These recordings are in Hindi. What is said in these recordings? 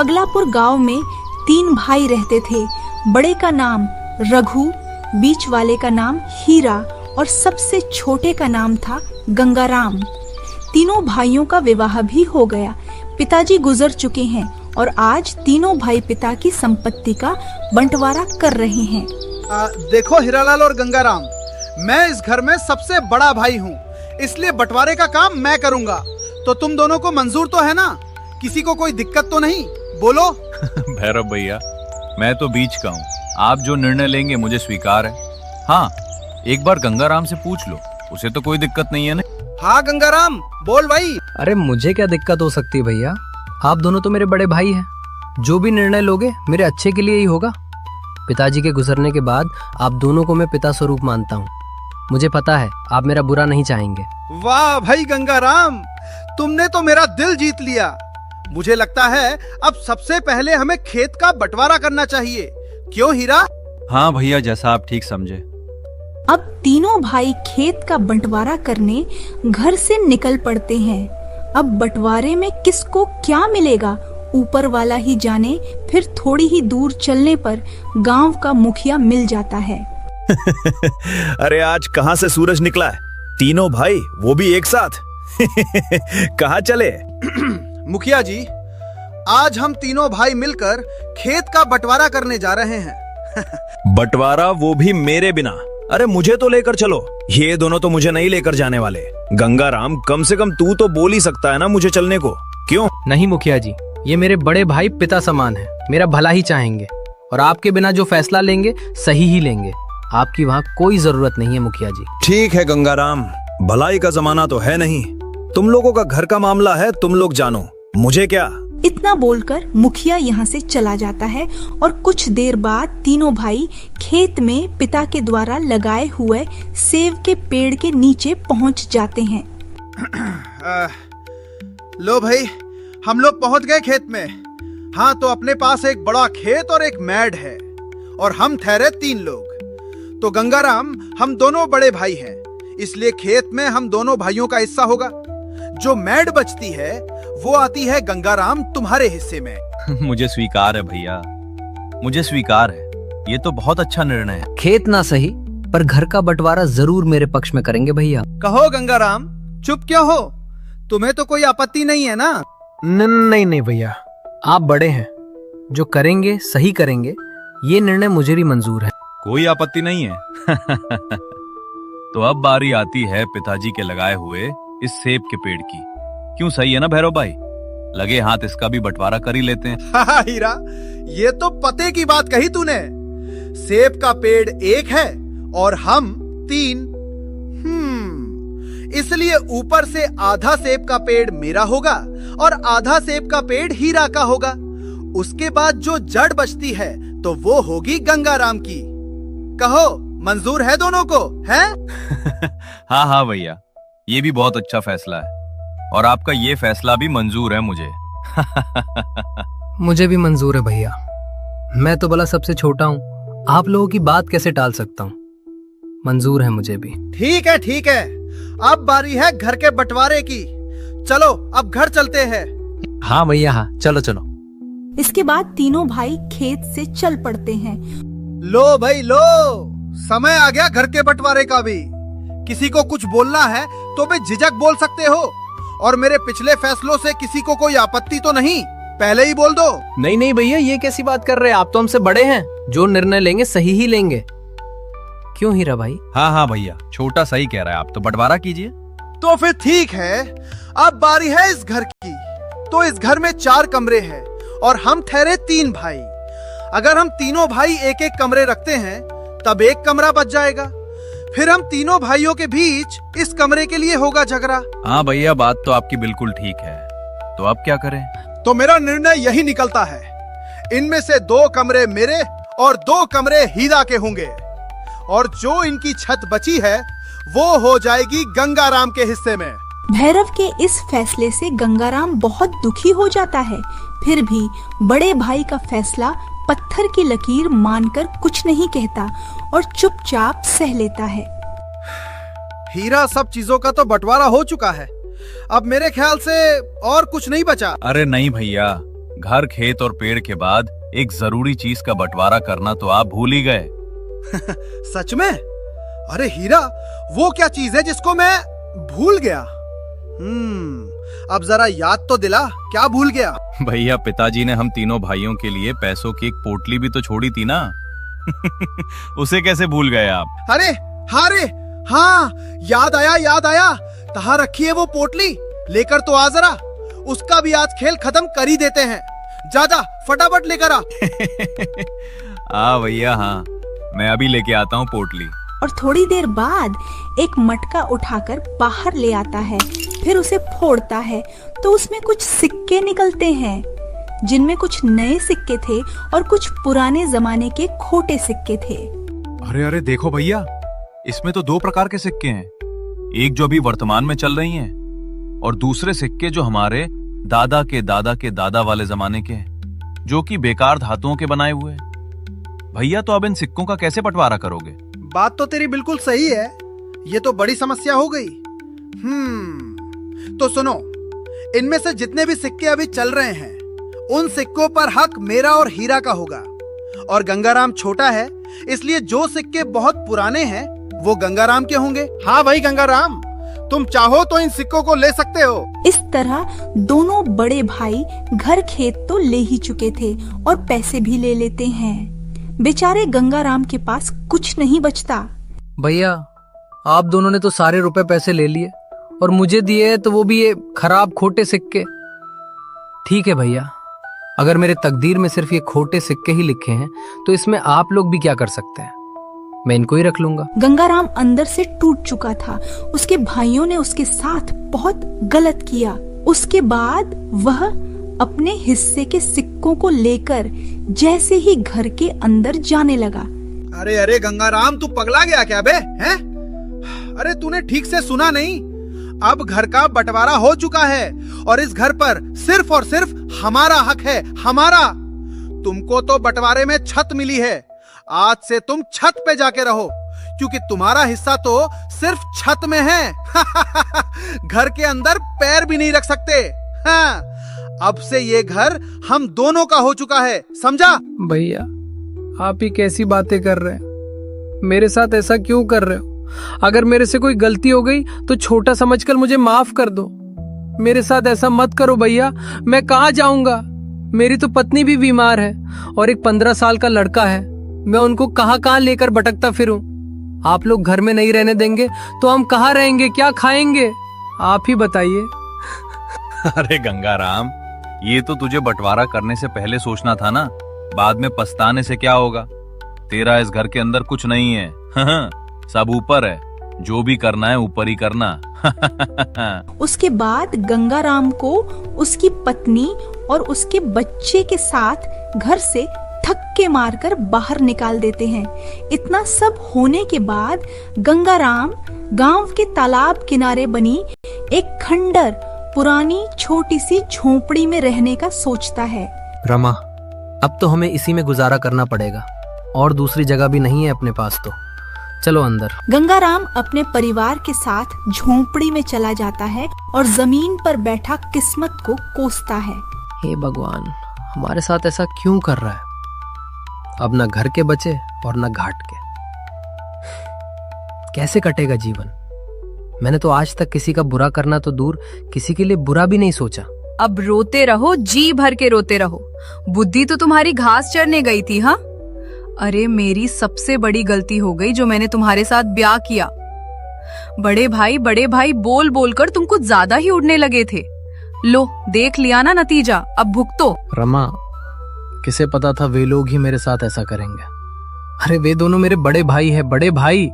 पगलापुर गांव में 3 भाई रहते थे। बड़े का नाम रघु, बीच वाले का नाम हीरा और सबसे छोटे का नाम था गंगाराम। तीनों भाइयों का विवाह भी हो गया। पिताजी गुजर चुके हैं और आज तीनों भाई पिता की संपत्ति का बंटवारा कर रहे हैं। देखो हीरालाल और गंगाराम, मैं इस घर में सबसे बड़ा भाई हूँ, इसलिए बंटवारे का काम मैं करूँगा। तो तुम दोनों को मंजूर तो है ना? किसी को कोई दिक्कत तो नहीं? बोलो। भैरव भैया, मैं तो बीच का हूँ, आप जो निर्णय लेंगे मुझे स्वीकार है। हाँ, एक बार गंगाराम से पूछ लो, उसे तो कोई दिक्कत नहीं है ना? हाँ गंगाराम, बोल भाई। अरे मुझे क्या दिक्कत हो सकती है भैया, आप दोनों तो मेरे बड़े भाई हैं। जो भी निर्णय लोगे मेरे अच्छे के लिए ही होगा। पिताजी के गुजरने के बाद आप दोनों को मैं पिता स्वरूप मानता हूँ। मुझे पता है आप मेरा बुरा नहीं चाहेंगे। वाह भाई गंगाराम, तुमने तो मेरा दिल जीत लिया। मुझे लगता है अब सबसे पहले हमें खेत का बंटवारा करना चाहिए, क्यों हीरा? हाँ भैया, जैसा आप ठीक समझे। अब तीनों भाई खेत का बंटवारा करने घर से निकल पड़ते हैं। अब बंटवारे में किसको क्या मिलेगा ऊपर वाला ही जाने। फिर थोड़ी ही दूर चलने पर गांव का मुखिया मिल जाता है। अरे आज कहाँ से सूरज निकला है? तीनों भाई, वो भी एक साथ। कहाँ चले? मुखिया जी, आज हम तीनों भाई मिलकर खेत का बंटवारा करने जा रहे हैं। बंटवारा, वो भी मेरे बिना? अरे मुझे तो लेकर चलो। ये दोनों तो मुझे नहीं लेकर जाने वाले। गंगाराम, कम से कम तू तो बोल ही सकता है ना मुझे चलने को, क्यों? नहीं मुखिया जी, ये मेरे बड़े भाई पिता समान है, मेरा भला ही चाहेंगे और आपके बिना जो फैसला लेंगे सही ही लेंगे। आपकी वहाँ कोई जरूरत नहीं है मुखिया जी। ठीक है गंगाराम, भलाई का जमाना तो है नहीं। तुम लोगों का घर का मामला है, तुम लोग जानो, मुझे क्या। इतना बोलकर मुखिया यहाँ से चला जाता है और कुछ देर बाद तीनों भाई खेत में पिता के द्वारा लगाए हुए सेब के पेड़ के नीचे पहुँच जाते हैं। लो भाई, हम लोग पहुंच गए खेत में। हाँ, तो अपने पास एक बड़ा खेत और एक मैड है और हम ठहरे 3 लोग। तो गंगाराम, हम दोनों बड़े भाई हैं, इसलिए खेत में हम दोनों भाइयों का हिस्सा होगा। जो मैड बचती है वो आती है गंगाराम तुम्हारे हिस्से में। मुझे स्वीकार है भैया, मुझे स्वीकार है। ये तो बहुत अच्छा निर्णय है। खेत ना सही पर घर का बंटवारा जरूर मेरे पक्ष में करेंगे भैया। कहो गंगाराम, चुप क्यों हो? तुम्हें तो कोई आपत्ति नहीं है ना? नहीं भैया, आप बड़े हैं, जो करेंगे सही करेंगे, ये निर्णय मुझे भी मंजूर है। कोई आपत्ति नहीं है। तो अब बारी आती है पिताजी के लगाए हुए इस सेब के पेड़ की। क्यों, सही है ना भैरव भाई? लगे हाथ इसका भी बंटवारा कर ही लेते हैं। हाँ हीरा, ये तो पते की बात कही तूने। सेब का पेड़ एक है और हम 3। इसलिए ऊपर से आधा सेब का पेड़ मेरा होगा और आधा सेब का पेड़ हीरा का होगा। उसके बाद जो जड़ बचती है तो वो होगी गंगाराम की। कहो, मंजूर है दोनों को, है? हाँ हाँ भैया, ये भी बहुत अच्छा फैसला है और आपका ये फैसला भी मंजूर है मुझे। मुझे भी मंजूर है भैया। मैं तो भला सबसे छोटा हूँ, आप लोगों की बात कैसे टाल सकता हूँ। मंजूर है मुझे भी। ठीक है ठीक है, अब बारी है घर के बंटवारे की। चलो अब घर चलते हैं। हाँ भैया, हाँ, चलो चलो। इसके बाद तीनों भाई खेत से चल पड़ते हैं। लो भाई लो, समय आ गया घर के बंटवारे का भी। किसी को कुछ बोलना है तो बेझिझक बोल सकते हो, और मेरे पिछले फैसलों से किसी को कोई आपत्ति तो नहीं? पहले ही बोल दो। नहीं भैया, ये कैसी बात कर रहे हैं? आप तो हमसे बड़े हैं, जो निर्णय लेंगे सही ही लेंगे। क्यों हीरा भाई? हाँ हाँ भैया, छोटा सही कह रहा है, आप तो बंटवारा कीजिए। तो फिर ठीक है, अब बारी है इस घर की। तो इस घर में 4 कमरे हैं और हम ठहरे 3 भाई। अगर हम तीनों भाई एक एक कमरे रखते हैं तब एक कमरा बच जाएगा। फिर हम तीनों भाइयों के बीच इस कमरे के लिए होगा झगड़ा। हाँ भैया, बात तो आपकी बिल्कुल ठीक है। तो अब क्या करें? तो मेरा निर्णय यही निकलता है, इनमें से 2 कमरे मेरे और 2 कमरे हीरा के होंगे, और जो इनकी छत बची है वो हो जाएगी गंगाराम के हिस्से में। भैरव के इस फैसले से गंगाराम बहुत दुखी हो जाता है। फिर भी बड़े भाई का फैसला पत्थर की लकीर मानकर कुछ नहीं कहता और चुपचाप सह लेता है। हीरा, सब चीजों का तो बंटवारा हो चुका है, अब मेरे ख्याल से और कुछ नहीं बचा। अरे नहीं भैया, घर, खेत और पेड़ के बाद एक जरूरी चीज का बंटवारा करना तो आप भूल ही गए। सच में? अरे हीरा, वो क्या चीज है जिसको मैं भूल गया? अब जरा याद तो दिला, क्या भूल गया? भैया, पिताजी ने हम तीनों भाइयों के लिए पैसों की एक पोटली भी तो छोड़ी थी ना। उसे कैसे भूल गए आप? अरे हाँ, याद आया। कहाँ रखी है वो पोटली? लेकर तो आ जरा, उसका भी आज खेल खत्म कर ही देते हैं। जा फटाफट लेकर आ। भैया हाँ, मैं अभी लेके आता हूँ पोटली। और थोड़ी देर बाद एक मटका उठाकर बाहर ले आता है, फिर उसे फोड़ता है तो उसमें कुछ सिक्के निकलते हैं, जिनमें कुछ नए सिक्के थे और कुछ पुराने जमाने के खोटे सिक्के थे। अरे देखो भैया, इसमें तो 2 प्रकार के सिक्के हैं। एक जो अभी वर्तमान में चल रही हैं और दूसरे सिक्के जो हमारे दादा के दादा के दादा वाले जमाने के हैं, जो कि बेकार धातुओं के बनाए हुए हैं। भैया, तो अब इन सिक्कों का कैसे बंटवारा करोगे? बात तो तेरी बिल्कुल सही है, ये तो बड़ी समस्या हो गई। तो सुनो, इनमें से जितने भी सिक्के अभी चल रहे हैं, उन सिक्कों पर हक मेरा और हीरा का होगा। और गंगाराम छोटा है, इसलिए जो सिक्के बहुत पुराने हैं वो गंगाराम के होंगे। हाँ भाई गंगाराम, तुम चाहो तो इन सिक्कों को ले सकते हो। इस तरह दोनों बड़े भाई घर खेत तो ले ही चुके थे और पैसे भी ले लेते हैं। बेचारे गंगाराम के पास कुछ नहीं बचता। भैया, आप दोनों ने तो सारे रुपए पैसे ले लिए और मुझे दिए, तो वो भी ये खराब खोटे सिक्के। ठीक है भैया, अगर मेरे तकदीर में सिर्फ ये खोटे सिक्के ही लिखे हैं तो इसमें आप लोग भी क्या कर सकते हैं? मैं इनको ही रख लूंगा। गंगाराम अंदर से टूट चुका था। उसके भाइयों ने उसके साथ बहुत गलत किया। उसके बाद वह अपने हिस्से के सिक्कों को लेकर जैसे ही घर के अंदर जाने लगा। अरे गंगाराम, तू पगला गया क्या बे? हैं? अरे तूने ठीक से सुना नहीं? अब घर का बंटवारा हो चुका है और इस घर पर सिर्फ और सिर्फ हमारा हक है, हमारा। तुमको तो बंटवारे में छत मिली है। आज से तुम छत पे जाके रहो, क्योंकि तुम्हारा हिस्सा तो सिर्फ छत में है। घर के अंदर पैर भी नहीं रख सकते। हाँ, अब से ये घर हम दोनों का हो चुका है, समझा? भैया, आप ही कैसी बातें कर रहे हैं? मेरे साथ ऐसा क्यों कर रहे हो? अगर मेरे से कोई गलती हो गई तो छोटा समझकर मुझे माफ कर दो। मेरे साथ ऐसा मत करो भैया। मैं कहाँ जाऊंगा? मेरी तो पत्नी भी बीमार है और एक 15 साल का लड़का है। मैं उनको कहाँ लेकर भटकता फिरूं? आप लोग घर में नहीं रहने देंगे तो हम कहाँ रहेंगे, क्या खाएंगे? आप ही बताइए। अरे गंगाराम, ये तो तुझे बंटवारा करने से पहले सोचना था ना। बाद में पछताने से क्या होगा? तेरा इस घर के अंदर कुछ नहीं है। सब ऊपर है। जो भी करना है ऊपर ही करना। उसके बाद गंगाराम को उसकी पत्नी और उसके बच्चे के साथ घर से धक्के मारकर बाहर निकाल देते हैं। इतना सब होने के बाद गंगाराम गांव के तालाब किनारे बनी एक खंडर पुरानी छोटी सी झोपड़ी में रहने का सोचता है। रमा, अब तो हमें इसी में गुजारा करना पड़ेगा और दूसरी जगह भी नहीं है अपने पास, तो चलो अंदर। गंगाराम अपने परिवार के साथ झोपड़ी में चला जाता है और जमीन पर बैठा किस्मत को कोसता है। हे भगवान, हमारे साथ ऐसा क्यों कर रहा है? अब न घर के बचे और न घाट के। कैसे कटेगा जीवन? मैंने तो आज तक किसी का बुरा करना तो दूर, किसी के लिए बुरा भी नहीं सोचा। अब रोते रहो, जी भर के रोते रहो। बुद्धि तो तुम्हारी घास चरने गई थी। हाँ, अरे मेरी सबसे बड़ी गलती हो गई जो मैंने तुम्हारे साथ ब्याह किया। बड़े भाई बोल बोल कर तुम कुछ ज्यादा ही उड़ने लगे थे। लो, देख लिया ना नतीजा, अब भुगतो। रमा, किसे पता था वे लोग ही मेरे साथ ऐसा करेंगे? अरे वे दोनों मेरे बड़े भाई हैं, बड़े भाई।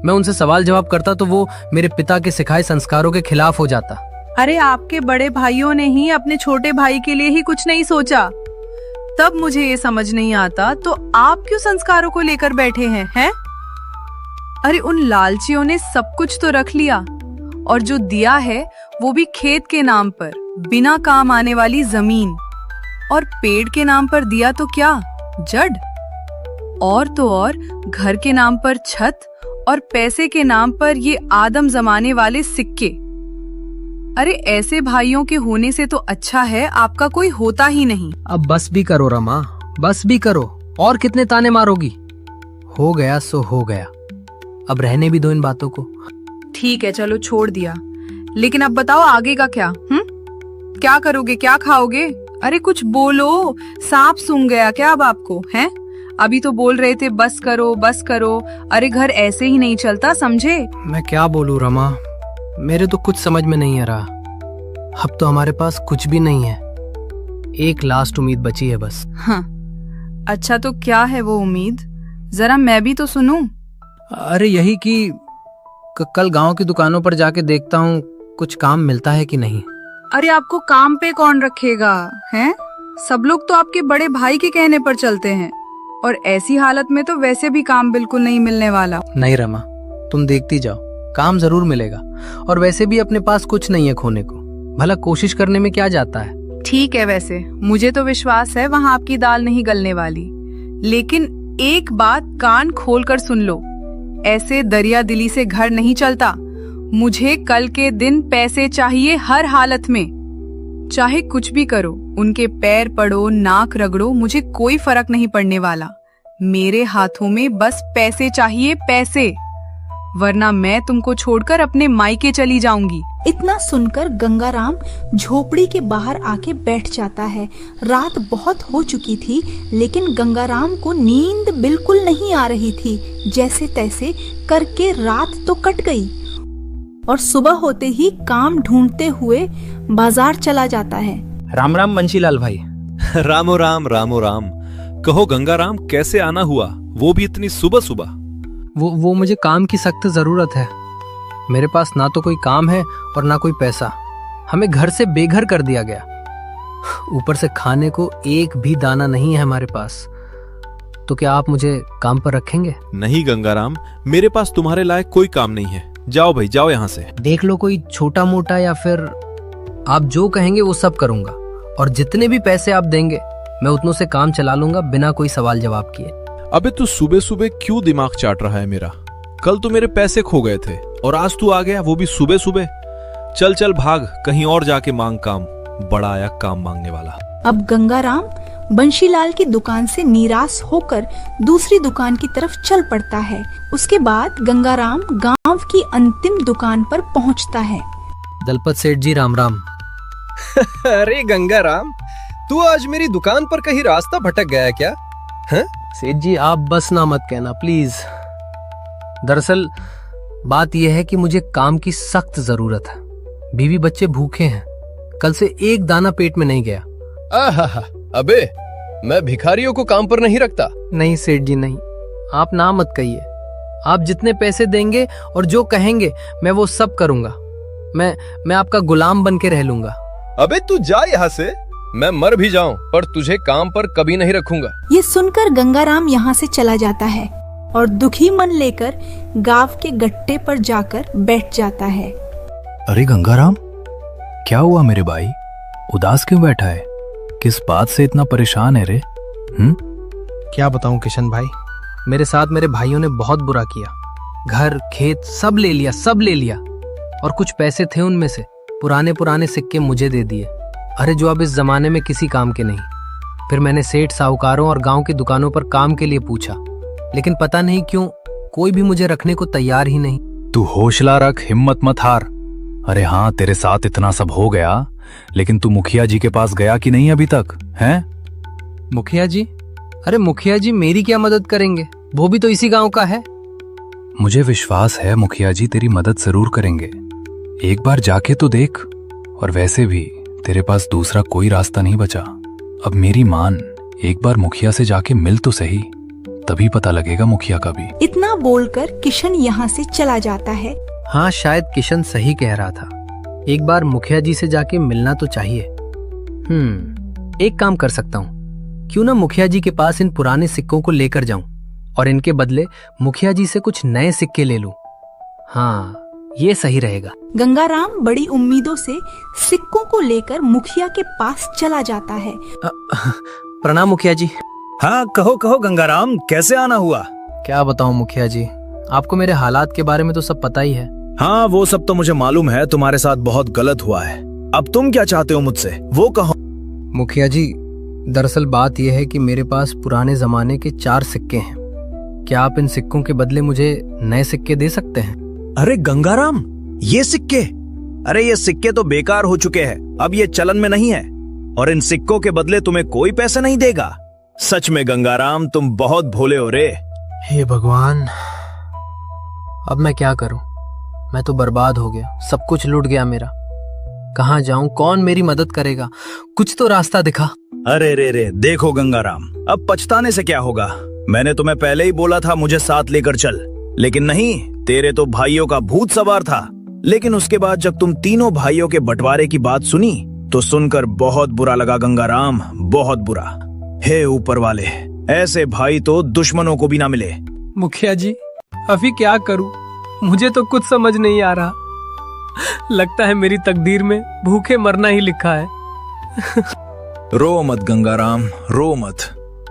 मैं उनसे सवाल जवाब करता तो वो मेरे पिता के सिखाए संस्कारों के खिलाफ हो जाता। अरे आपके बड़े भाइयों ने ही अपने छोटे भाई के लिए ही कुछ नहीं सोचा। तब मुझे ये समझ नहीं आता, तो आप क्यों संस्कारों को लेकर बैठे हैं? अरे उन लालचियों ने सब कुछ तो रख लिया, और जो दिया है वो भी खेत के नाम पर, बिना काम आने वाली जमीन। और पेड़ के नाम पर दिया तो क्या, जड़। और तो और घर के नाम पर छत, और पैसे के नाम पर ये आदम जमाने वाले सिक्के। अरे ऐसे भाइयों के होने से तो अच्छा है आपका कोई होता ही नहीं। अब बस भी करो रमा, बस भी करो। और कितने ताने मारोगी? हो गया सो हो गया, अब रहने भी दो इन बातों को। ठीक है चलो छोड़ दिया, लेकिन अब बताओ आगे का क्या? क्या करोगे, क्या खाओगे? अरे कुछ बोलो, सांप सूंघ गया क्या अब आपको? हैं? अभी तो बोल रहे थे बस करो बस करो। अरे घर ऐसे ही नहीं चलता, समझे? मैं क्या बोलूं रमा, मेरे तो कुछ समझ में नहीं आ रहा। अब तो हमारे पास कुछ भी नहीं है, एक लास्ट उम्मीद बची है बस। हाँ, अच्छा तो क्या है वो उम्मीद? जरा मैं भी तो सुनूं। अरे यही कि कल गांव की दुकानों पर जाके देखता हूँ कुछ काम मिलता है कि नहीं। अरे आपको काम पे कौन रखेगा? हैं? सब लोग तो आपके बड़े भाई के कहने पर चलते हैं, और ऐसी हालत में तो वैसे भी काम बिल्कुल नहीं मिलने वाला। नहीं रमा, तुम देखती जाओ, काम जरूर मिलेगा। और वैसे भी अपने पास कुछ नहीं है खोने को, भला कोशिश करने में क्या जाता है। ठीक है, वैसे मुझे तो विश्वास है वहाँ आपकी दाल नहीं गलने वाली, लेकिन एक बात कान खोल कर सुन लो, ऐसे दरिया दिली से घर नहीं चलता। मुझे कल के दिन पैसे चाहिए हर हालत में, चाहे कुछ भी करो, उनके पैर पड़ो, नाक रगड़ो, मुझे कोई फर्क नहीं पड़ने वाला। मेरे हाथों में बस पैसे चाहिए, पैसे, वरना मैं तुमको छोड़कर अपने मायके चली जाऊंगी। इतना सुनकर गंगाराम झोपड़ी के बाहर आके बैठ जाता है। रात बहुत हो चुकी थी, लेकिन गंगाराम को नींद बिल्कुल नहीं आ रही थी। जैसे तैसे करके रात तो कट गई और सुबह होते ही काम ढूंढते हुए बाजार चला जाता है। राम राम बंशीलाल भाई। रामो राम रामो राम। कहो गंगाराम, कैसे आना हुआ, वो भी इतनी सुबह सुबह? वो मुझे काम की सख्त जरूरत है। मेरे पास ना तो कोई काम है और ना कोई पैसा। हमें घर से बेघर कर दिया गया, ऊपर से खाने को एक भी दाना नहीं है हमारे पास। तो क्या आप मुझे काम पर रखेंगे? नहीं गंगाराम, मेरे पास तुम्हारे लायक कोई काम नहीं है। जाओ भाई, जाओ यहाँ से। देख लो कोई छोटा मोटा, या फिर आप जो कहेंगे वो सब करूंगा, और जितने भी पैसे आप देंगे मैं उतनों से काम चला लूंगा बिना कोई सवाल जवाब किए। अबे तू सुबह सुबह क्यों दिमाग चाट रहा है मेरा? कल तो मेरे पैसे खो गए थे और आज तू आ गया, वो भी सुबह सुबह। चल चल भाग, कहीं और जाके मांग काम, बड़ा आया काम मांगने वाला। अब गंगाराम बंशीलाल की दुकान से निराश होकर दूसरी दुकान की तरफ चल पड़ता है। उसके बाद गंगाराम गांव की अंतिम दुकान पर पहुंचता है। दलपत सेठ जी राम राम। अरे गंगाराम, तू आज मेरी दुकान पर कहीं रास्ता भटक गया है क्या? हैं? सेठ जी आप बस ना मत कहना प्लीज। दरअसल बात यह है कि मुझे काम की सख्त जरूरत है। बीवी बच्चे भूखे हैं, कल से एक दाना पेट में नहीं गया। आहा, अबे मैं भिखारियों को काम पर नहीं रखता। नहीं सेठ जी नहीं, आप ना मत कहिए। आप जितने पैसे देंगे और जो कहेंगे मैं वो सब करूंगा। मैं आपका गुलाम बन के रह लूंगा। अबे तू जा यहाँ से, मैं मर भी जाऊं पर तुझे काम पर कभी नहीं रखूंगा। ये सुनकर गंगाराम यहाँ से चला जाता है और दुखी मन लेकर गांव के गट्टे पर जाकर बैठ जाता है। अरे गंगाराम, क्या हुआ मेरे भाई? उदास क्यों बैठा है? किस बात से इतना परेशान है रे? क्या बताऊं किशन भाई, मेरे साथ मेरे भाइयों ने बहुत बुरा किया। घर खेत सब ले लिया, और कुछ पैसे थे उनमें से पुराने सिक्के मुझे दे दिए। अरे जो अब इस जमाने में किसी काम के नहीं। फिर मैंने सेठ साहूकारों और गांव की दुकानों पर काम के लिए पूछा, लेकिन पता नहीं क्यों कोई भी मुझे रखने को तैयार ही नहीं। तू हौसला रख, हिम्मत मत हार। अरे हाँ, तेरे साथ इतना सब हो गया, लेकिन तू मुखिया जी के पास गया कि नहीं अभी तक? हैं? मुखिया जी? अरे मुखिया जी मेरी क्या मदद करेंगे, वो भी तो इसी गांव का है। मुझे विश्वास है मुखिया जी तेरी मदद जरूर करेंगे। एक बार जाके तो देख। और वैसे भी तेरे पास दूसरा कोई रास्ता नहीं बचा। अब मेरी मान, एक बार मुखिया से जाके मिल तो सही, तभी पता लगेगा मुखिया का भी। इतना बोलकर किशन यहाँ से चला जाता है। हाँ, शायद किशन सही कह रहा था। एक बार मुखिया जी से जाके मिलना तो चाहिए। एक काम कर सकता हूँ, क्यों ना मुखिया जी के पास इन पुराने सिक्कों को लेकर जाऊं और इनके बदले मुखिया जी से कुछ नए सिक्के ले लूं। हाँ, ये सही रहेगा। गंगाराम बड़ी उम्मीदों से सिक्कों को लेकर मुखिया के पास चला जाता है। प्रणाम मुखिया जी। हाँ कहो कहो गंगाराम, कैसे आना हुआ? क्या बताऊं मुखिया जी, आपको मेरे हालात के बारे में तो सब पता ही है। हाँ, वो सब तो मुझे मालूम है, तुम्हारे साथ बहुत गलत हुआ है। अब तुम क्या चाहते हो मुझसे, वो कहो। मुखिया जी, दरअसल बात यह है कि मेरे पास पुराने जमाने के 4 सिक्के हैं। क्या आप इन सिक्कों के बदले मुझे नए सिक्के दे सकते हैं? अरे गंगाराम, ये सिक्के? अरे ये सिक्के तो बेकार हो चुके हैं, अब ये चलन में नहीं है, और इन सिक्कों के बदले तुम्हें कोई पैसा नहीं देगा। सच में गंगाराम, तुम बहुत भोले हो रे। हे भगवान, अब मैं क्या करूं? मैं तो बर्बाद हो गया, सब कुछ लूट गया मेरा। कहाँ जाऊं? कौन मेरी मदद करेगा? कुछ तो रास्ता दिखा। अरे रे रे, देखो गंगाराम, अब पछताने से क्या होगा। मैंने तुम्हें पहले ही बोला था मुझे साथ लेकर चल, लेकिन नहीं, तेरे तो भाइयों का भूत सवार था। लेकिन उसके बाद जब तुम तीनों भाइयों के बंटवारे की बात सुनी तो सुनकर बहुत बुरा लगा गंगाराम, बहुत बुरा। हे ऊपर वाले, ऐसे भाई तो दुश्मनों को भी ना मिले। मुखिया जी, अभी क्या करूं? मुझे तो कुछ समझ नहीं आ रहा। लगता है मेरी तकदीर में भूखे मरना ही लिखा है। रो मत गंगाराम, रो मत।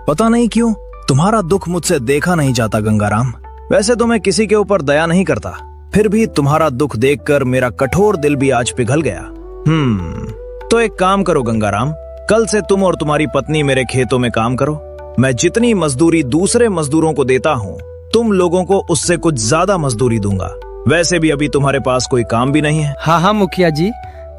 पता नहीं क्यों तुम्हारा दुख मुझसे देखा नहीं जाता गंगाराम। वैसे तो मैं किसी के ऊपर दया नहीं करता, फिर भी तुम्हारा दुख देखकर मेरा कठोर दिल भी आज पिघल गया। तो एक काम करो गंगाराम, कल से तुम और तुम्हारी पत्नी मेरे खेतों में काम करो। मैं जितनी मजदूरी दूसरे मजदूरों को देता हूँ, तुम लोगों को उससे कुछ ज्यादा मजदूरी दूंगा। वैसे भी अभी तुम्हारे पास कोई काम भी नहीं है। हाँ हाँ मुखिया जी,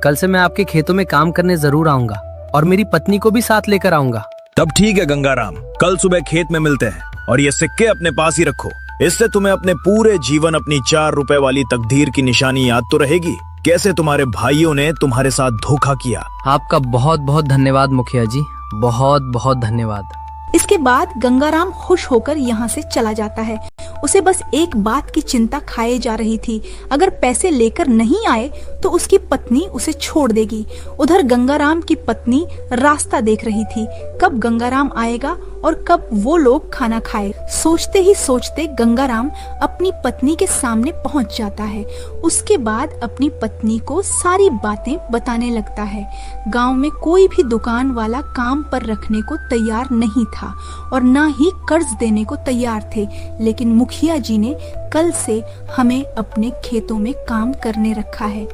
कल से मैं आपके खेतों में काम करने जरूर आऊंगा और मेरी पत्नी को भी साथ लेकर आऊंगा। तब ठीक है गंगाराम, कल सुबह खेत में मिलते हैं। और ये सिक्के अपने पास ही रखो, इससे तुम्हें अपने पूरे जीवन अपनी 4 रुपए वाली तकदीर की निशानी याद तो रहेगी, कैसे तुम्हारे भाइयों ने तुम्हारे साथ धोखा किया। आपका बहुत बहुत धन्यवाद मुखिया जी, बहुत बहुत धन्यवाद। इसके बाद गंगाराम खुश होकर यहाँ से चला जाता है। उसे बस एक बात की चिंता खाए जा रही थी, अगर पैसे लेकर नहीं आए तो उसकी पत्नी उसे छोड़ देगी। उधर गंगाराम की पत्नी रास्ता देख रही थी, कब गंगाराम आएगा और कब वो लोग खाना खाए। सोचते ही सोचते गंगाराम अपनी पत्नी के सामने पहुंच जाता है। उसके बाद अपनी पत्नी को सारी बातें बताने लगता है। गांव में कोई भी दुकान वाला काम पर रखने को तैयार नहीं था और ना ही कर्ज देने को तैयार थे, लेकिन मुखिया जी ने कल से हमें अपने खेतों में काम करने रखा है।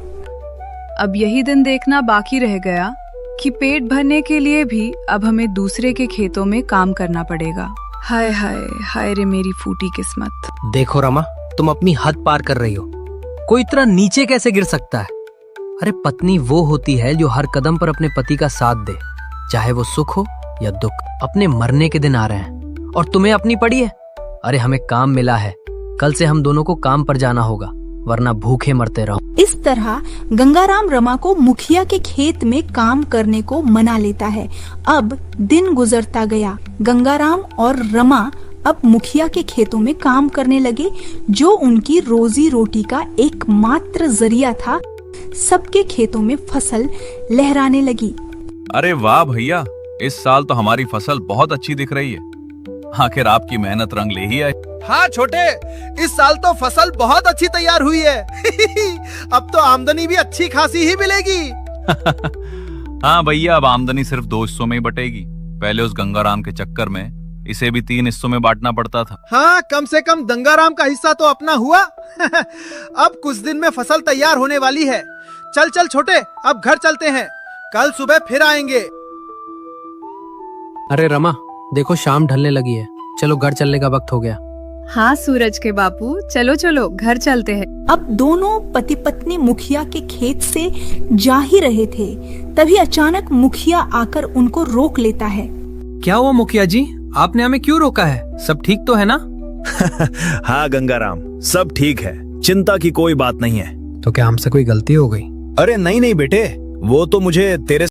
अब यही दिन देखना बाकी रह गया कि पेट भरने के लिए भी अब हमें दूसरे के खेतों में काम करना पड़ेगा। हाय हाय हाय रे मेरी फूटी किस्मत। देखो रमा, तुम अपनी हद पार कर रही हो। कोई इतना नीचे कैसे गिर सकता है? अरे पत्नी वो होती है जो हर कदम पर अपने पति का साथ दे, चाहे वो सुख हो या दुख। अपने मरने के दिन आ रहे हैं और तुम्हें अपनी पड़ी है। अरे हमें काम मिला है, कल से हम दोनों को काम पर जाना होगा, वरना भूखे मरते रहो। इस तरह गंगाराम रमा को मुखिया के खेत में काम करने को मना लेता है। अब दिन गुजरता गया, गंगाराम और रमा अब मुखिया के खेतों में काम करने लगे, जो उनकी रोजी रोटी का एकमात्र जरिया था। सबके खेतों में फसल लहराने लगी। अरे वाह भैया, इस साल तो हमारी फसल बहुत अच्छी दिख रही है। आखिर आपकी मेहनत रंग ले ही आई। हाँ छोटे, इस साल तो फसल बहुत अच्छी तैयार हुई है। अब तो आमदनी भी अच्छी खासी ही मिलेगी। हाँ भैया, अब आमदनी सिर्फ 2 हिस्सों में ही बटेगी। पहले उस गंगाराम के चक्कर में इसे भी 3 हिस्सों में बांटना पड़ता था। हाँ, कम से कम गंगाराम का हिस्सा तो अपना हुआ। अब कुछ दिन में फसल तैयार होने वाली है। चल चल छोटे, अब घर चलते हैं, कल सुबह फिर आएंगे। अरे रमा, देखो शाम ढलने लगी है, चलो घर चलने का वक्त हो गया। हाँ सूरज के बापू, चलो चलो घर चलते हैं। अब दोनों पति पत्नी मुखिया के खेत से जा ही रहे थे, तभी अचानक मुखिया आकर उनको रोक लेता है। क्या हुआ मुखिया जी, आपने हमें क्यों रोका है? सब ठीक तो है ना? हाँ गंगाराम, सब ठीक है, चिंता की कोई बात नहीं है। तो क्या हमसे कोई गलती हो गई? अरे नहीं नहीं बेटे, वो तो मुझे तेरे